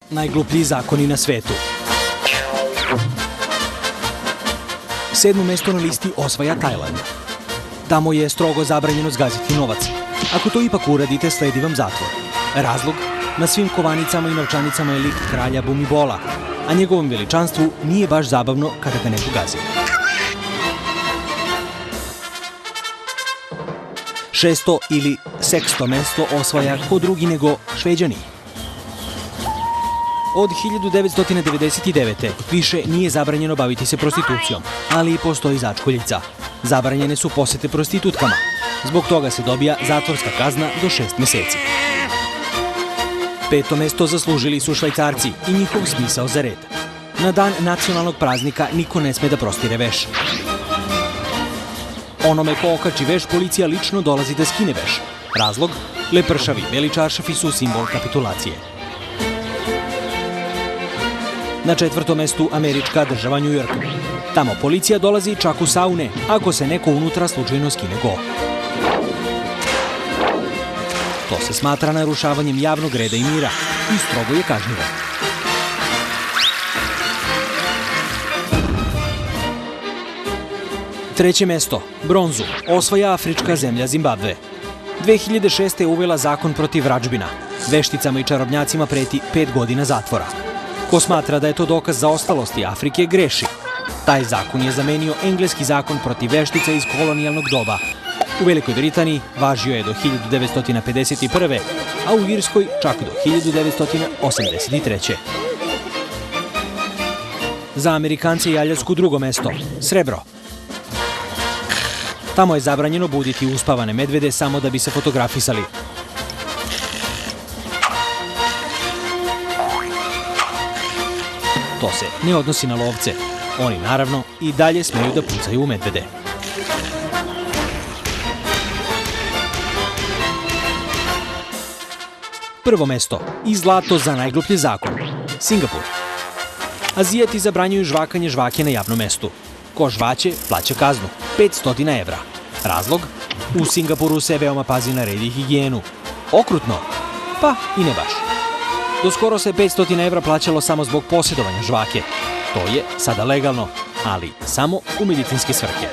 najgluplji zakoni na svetu. 7. mesto na listi osvaja Tajland. Tamo je strogo zabranjeno zgaziti novac. Ako to ipak uradite, sledi vam zatvor. Razlog? Na svim kovanicama i novčanicama je lik kralja Bumibola, a njegovom veličanstvu nije baš zabavno kada ga neko gazi. 6. ili 6. mesto osvaja ko drugi nego Šveđani. Od 1999. više nije zabranjeno baviti se prostitucijom, ali i postoji začkoljica. Zabranjene su posete prostitutkama. Zbog toga se dobija zatvorska kazna do 6 meseci. 5. mesto zaslužili su Švajcarci i njihov smisao za red. Na dan nacionalnog praznika niko ne sme da prostire veš. Onome ko okači veš, policija lično dolazi da skine veš. Razlog? Lepršavi beli čaršafi su simbol kapitulacije. Na 4. mestu američka država New York. Tamo policija dolazi čak u saune, ako se neko unutra slučajno skine go. To se smatra narušavanjem javnog reda i mira i strogo je kažnjivo. Treće mesto, bronzu, osvaja afrička zemlja Zimbabve. 2006. je uvela zakon protiv vražbina. Vešticama i čarobnjacima preti 5 godina zatvora. Ko smatra da je to dokaz zaostalosti Afrike, greši. Taj zakon je zamenio engleski zakon protiv veštica iz kolonijalnog doba. U Velikoj Britaniji važio je do 1951. a u Irskoj čak do 1983. Za Amerikance i Aljasku 2. mesto, srebro. Tamo je zabranjeno buditi uspavane medvede samo da bi se fotografisali. To se ne odnosi na lovce. Oni naravno i dalje smeju da pucaju u medvede. Prvo mesto i zlato za najgluplji zakon. Singapur. Azijati zabranjuju žvakanje žvake na javnom mestu. Ko žvaće, plaća kaznu, 500 evra. Razlog? U Singapuru se veoma pazi na red i higijenu. Okrutno? Pa i ne baš. Do skoro se 500 evra plaćalo samo zbog posjedovanja žvake. To je sada legalno, ali samo u medicinske svrhe.